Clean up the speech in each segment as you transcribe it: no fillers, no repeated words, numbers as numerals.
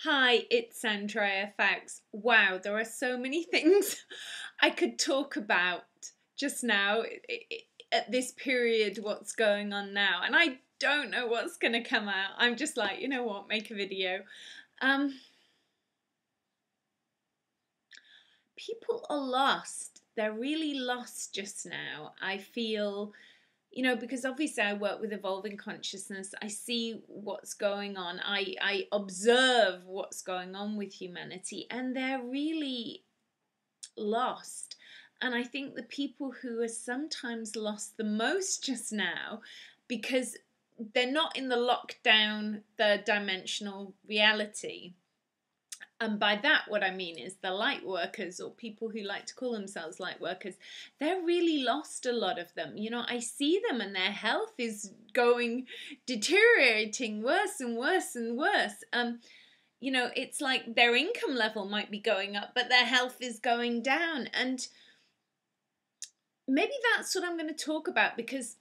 Hi, it's Andrea Foulkes. Wow, there are so many things I could talk about just now at this period, what's going on now. And I don't know what's going to come out. I'm just like, you know what, make a video. People are lost. They're really lost just now. I feel, because obviously I work with evolving consciousness. I see what's going on. I observe what's going on with humanity, and they're really lost. And I think the people who are sometimes lost the most just now, because they're not in the lockdown, third dimensional reality. And by that, what I mean is the light workers, or people who like to call themselves light workers, they're really lost, a lot of them. I see them and their health is deteriorating worse and worse and worse. It's like their income level might be going up, but their health is going down. And maybe that's what I'm going to talk about, because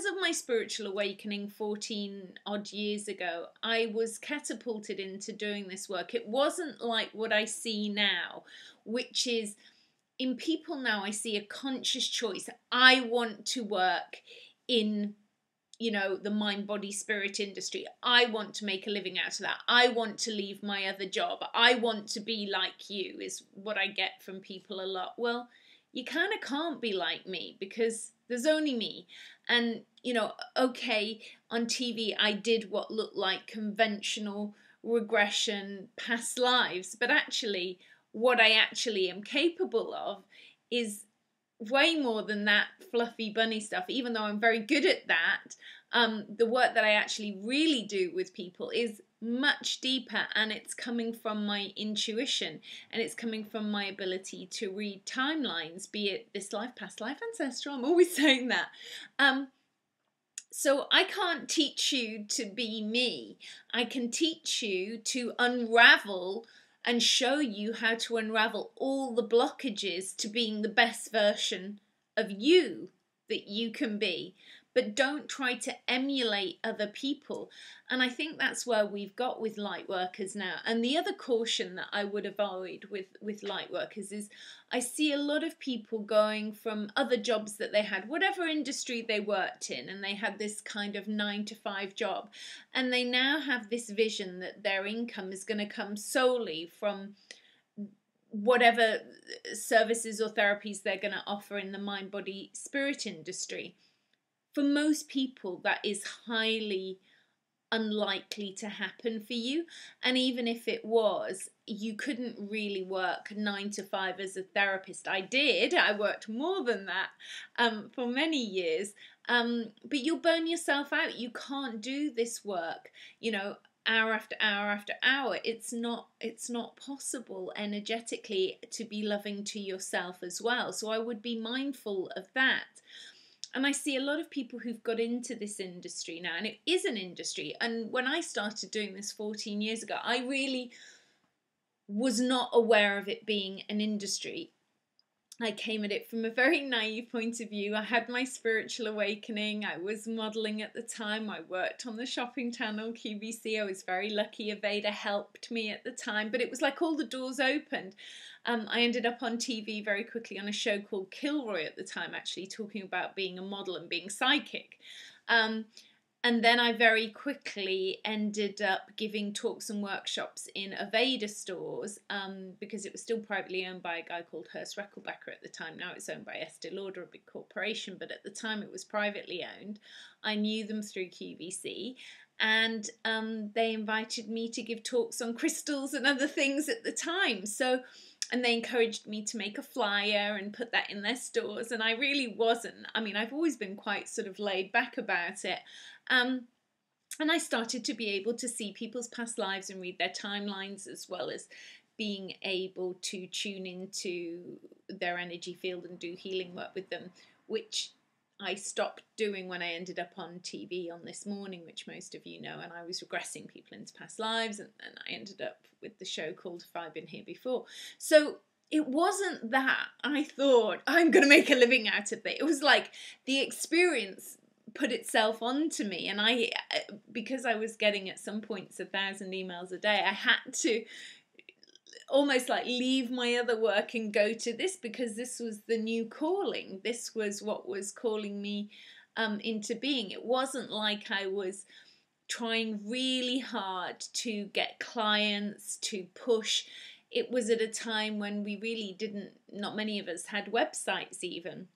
of my spiritual awakening 14 odd years ago, I was catapulted into doing this work. It wasn't like what I see now, which is, in people now, I see a conscious choice. I want to work in, the mind, body, spirit industry. I want to make a living out of that. I want to leave my other job. I want to be like you, is what I get from people a lot. Well, you kind of can't be like me, because there's only me. And, okay, on TV, I did what looked like conventional regression past lives. But actually, what I actually am capable of is way more than that fluffy bunny stuff. Even though I'm very good at that, the work that I actually really do with people is much deeper, and it's coming from my intuition, and it's coming from my ability to read timelines, be it this life, past life, ancestral. I'm always saying that. So I can't teach you to be me. I can teach you to unravel and show you how to unravel all the blockages to being the best version of you that you can be. But don't try to emulate other people. And I think that's where we've got with light workers now. And the other caution that I would avoid with light workers is, I see a lot of people going from other jobs that they had, whatever industry they worked in, and they had this kind of 9-to-5 job, and they now have this vision that their income is going to come solely from whatever services or therapies they're going to offer in the mind, body, spirit industry. For most people, that is highly unlikely to happen for you. And even if it was, you couldn't really work 9-to-5 as a therapist. I did. I worked more than that for many years. But you'll burn yourself out. You can't do this work, hour after hour after hour. It's not possible energetically to be loving to yourself as well. So I would be mindful of that. And I see a lot of people who've got into this industry now, and it is an industry. And when I started doing this 14 years ago, I really was not aware of it being an industry. I came at it from a very naive point of view. I had my spiritual awakening. I was modelling at the time. I worked on the shopping channel, QVC. I was very lucky. Aveda helped me at the time. But it was like all the doors opened. I ended up on TV very quickly on a show called Kilroy at the time, actually talking about being a model and being psychic. And then I very quickly ended up giving talks and workshops in Aveda stores, because it was still privately owned by a guy called Hurst Reckelbecker at the time. Now it's owned by Estee Lauder, a big corporation, but at the time it was privately owned. I knew them through QVC, and they invited me to give talks on crystals and other things at the time. And they encouraged me to make a flyer and put that in their stores. And I really wasn't. I mean, I've always been quite sort of laid back about it. And I started to be able to see people's past lives and read their timelines, as well as being able to tune into their energy field and do healing work with them, which I stopped doing when I ended up on TV on This Morning, which most of you know, and I was regressing people into past lives, and I ended up with the show called Have I Been Here Before? So it wasn't that I thought I'm going to make a living out of it. It was like the experience put itself onto me. And because I was getting at some points 1,000 emails a day, I had to almost like leave my other work and go to this, because this was the new calling. This was what was calling me into being. It wasn't like I was trying really hard to get clients, to push. It was at a time when we really didn't, not many of us had websites even.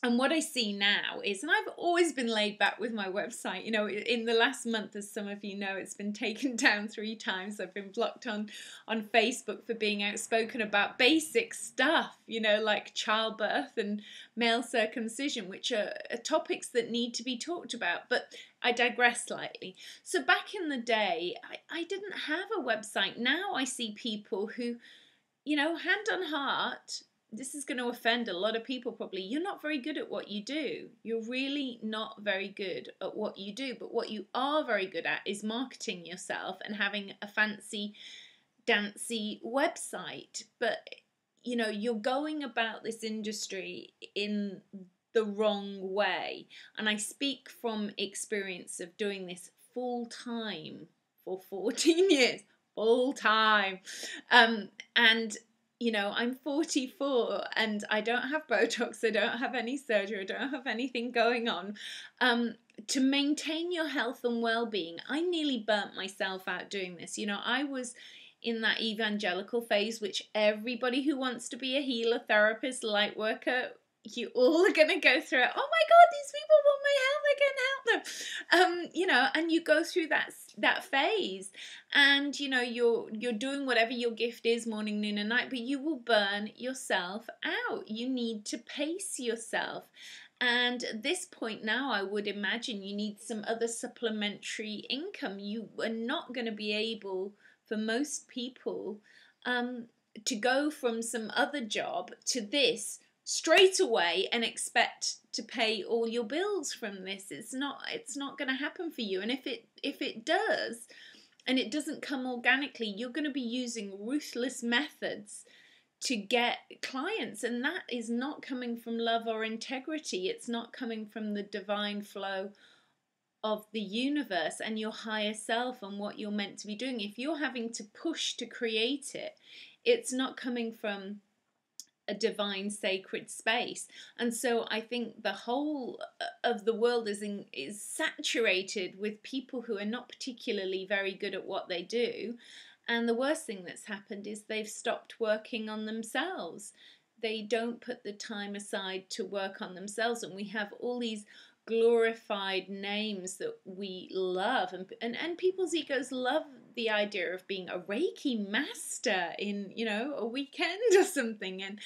And what I see now is, and I've always been laid back with my website, you know, in the last month, as some of you know, it's been taken down 3 times. I've been blocked on Facebook for being outspoken about basic stuff, you know, like childbirth and male circumcision, which are topics that need to be talked about. But I digress slightly. So back in the day, I didn't have a website. Now I see people who, you know, hand on heart, this is going to offend a lot of people probably. You're not very good at what you do. You're really not very good at what you do. But what you are very good at is marketing yourself and having a fancy, dancy website. But, you know, you're going about this industry in the wrong way. And I speak from experience of doing this full time for 14 years. Full time. And you know, I'm 44 and I don't have Botox, I don't have any surgery, I don't have anything going on. To maintain your health and well-being, I nearly burnt myself out doing this. You know, I was in that evangelical phase, which everybody who wants to be a healer, therapist, light worker, you all are going to go through it. Oh my God, these people want my help, I can't help them. You know, and you go through that phase, and you know, you're doing whatever your gift is morning, noon and night, but you will burn yourself out. You need to pace yourself. And at this point now, I would imagine you need some other supplementary income. You are not going to be able, for most people, to go from some other job to this straight away and expect to pay all your bills from this. It's not going to happen for you. And if it does, and it doesn't come organically, you're going to be using ruthless methods to get clients, and that is not coming from love or integrity. It's not coming from the divine flow of the universe and your higher self and what you're meant to be doing. If you're having to push to create it, it's not coming from a divine sacred space. And so I think the whole of the world is saturated with people who are not particularly very good at what they do. And the worst thing that's happened is they've stopped working on themselves. They don't put the time aside to work on themselves. And we have all these glorified names that we love, and people's egos love the idea of being a Reiki master in, you know, a weekend or something. And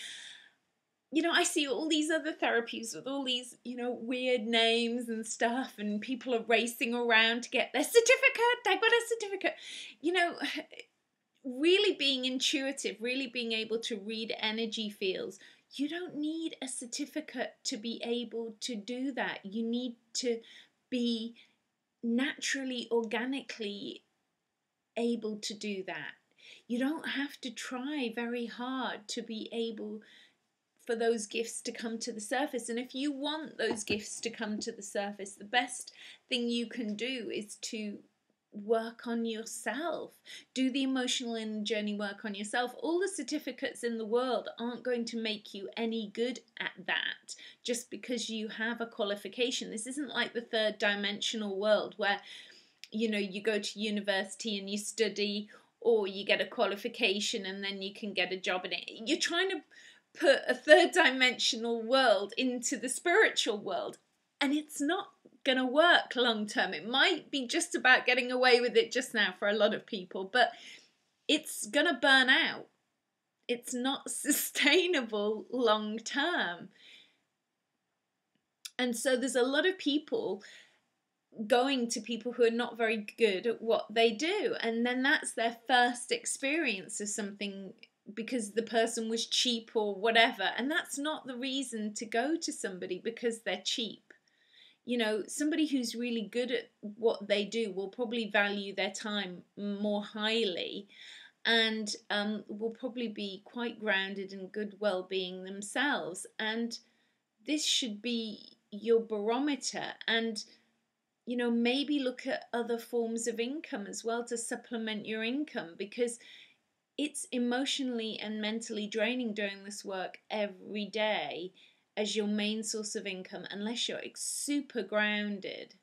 you know, I see all these other therapies with all these, you know, weird names and stuff, and people are racing around to get their certificate. They got a certificate. You know, really being intuitive, really being able to read energy fields. You don't need a certificate to be able to do that. You need to be naturally, organically able to do that. You don't have to try very hard to be able for those gifts to come to the surface. And if you want those gifts to come to the surface, the best thing you can do is to work on yourself. Do the emotional inner journey work on yourself. All the certificates in the world aren't going to make you any good at that just because you have a qualification. This isn't like the third dimensional world where, you know, you go to university and you study, or you get a qualification and then you can get a job in it. You're trying to put a third dimensional world into the spiritual world, and it's not going to work long term. It might be just about getting away with it just now for a lot of people, but it's going to burn out. It's not sustainable long term. And so there's a lot of people going to people who are not very good at what they do, and then that's their first experience of something because the person was cheap or whatever. And that's not the reason to go to somebody because they're cheap. You know, somebody who's really good at what they do will probably value their time more highly, and will probably be quite grounded in good well-being themselves. And this should be, your barometer, and maybe look at other forms of income as well to supplement your income, because it's emotionally and mentally draining doing this work every day as your main source of income, unless you're super grounded,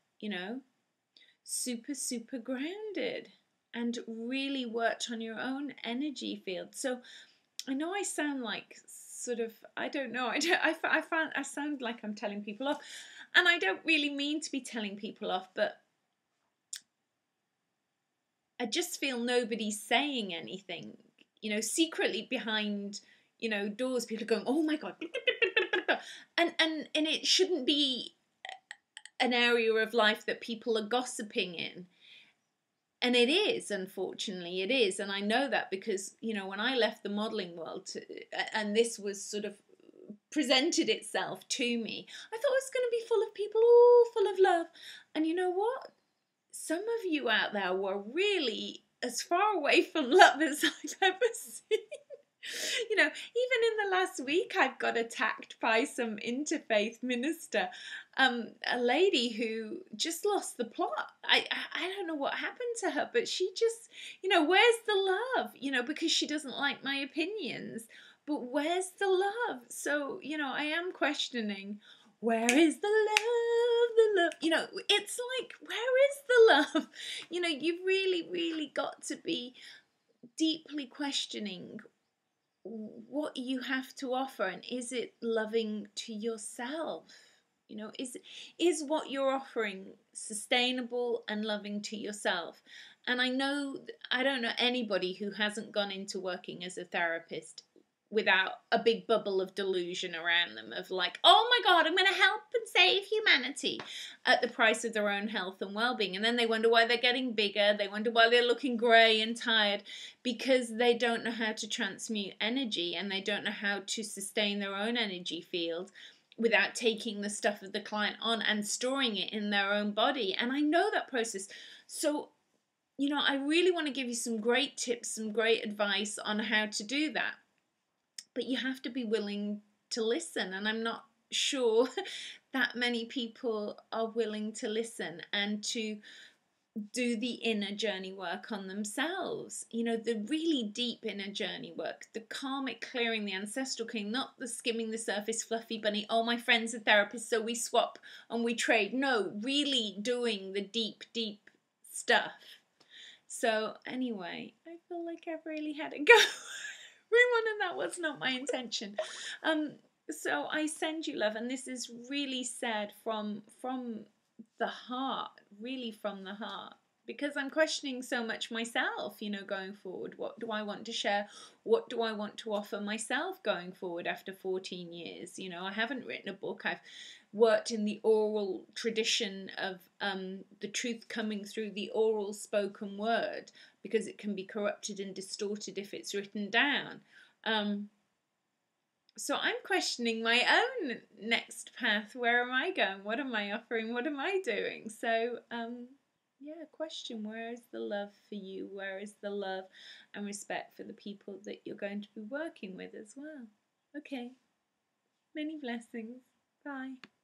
super grounded, and really worked on your own energy field. So I know I sound like sort of, I don't know, I sound like I'm telling people off, and I don't really mean to be telling people off, but I just feel nobody's saying anything, secretly behind, doors. People are going, oh my God, and it shouldn't be an area of life that people are gossiping in. And it is, unfortunately, it is. And I know that because, when I left the modelling world and this was sort of presented itself to me, I thought it was going to be full of people, all full of love. And you know what? Some of you out there were really as far away from love as I've ever seen. Even in the last week, I've got attacked by some interfaith minister, a lady who just lost the plot. I don't know what happened to her, but she just, where's the love? Because she doesn't like my opinions. But where's the love? So, I am questioning, where is the love? The love, it's like, where is the love? You've really, really got to be deeply questioning what you have to offer, and is it loving to yourself? Is what you're offering sustainable and loving to yourself? And I don't know anybody who hasn't gone into working as a therapist without a big bubble of delusion around them of like, oh my God, I'm going to help and save humanity at the price of their own health and well-being. And then they wonder why they're getting bigger. They wonder why they're looking grey and tired, because they don't know how to transmute energy, and they don't know how to sustain their own energy field without taking the stuff of the client on and storing it in their own body. And I know that process. So, I really want to give you some great tips, some great advice on how to do that. But you have to be willing to listen, and I'm not sure that many people are willing to listen and to do the inner journey work on themselves. The really deep inner journey work, the karmic clearing, the ancestral clearing, not the skimming the surface fluffy bunny, oh, my friend's a therapist so we swap and we trade. No, really doing the deep, deep stuff. So anyway, I feel like I've really had a go. Everyone, and that was not my intention. So I send you love, and this is really said from the heart, really from the heart, because I'm questioning so much myself, going forward. What do I want to share? What do I want to offer myself going forward after 14 years? I haven't written a book. I've worked in the oral tradition of the truth coming through the oral spoken word, because it can be corrupted and distorted if it's written down. So I'm questioning my own next path. Where am I going? What am I offering? What am I doing? So, question, where is the love for you? Where is the love and respect for the people that you're going to be working with as well? Okay. Many blessings. Bye.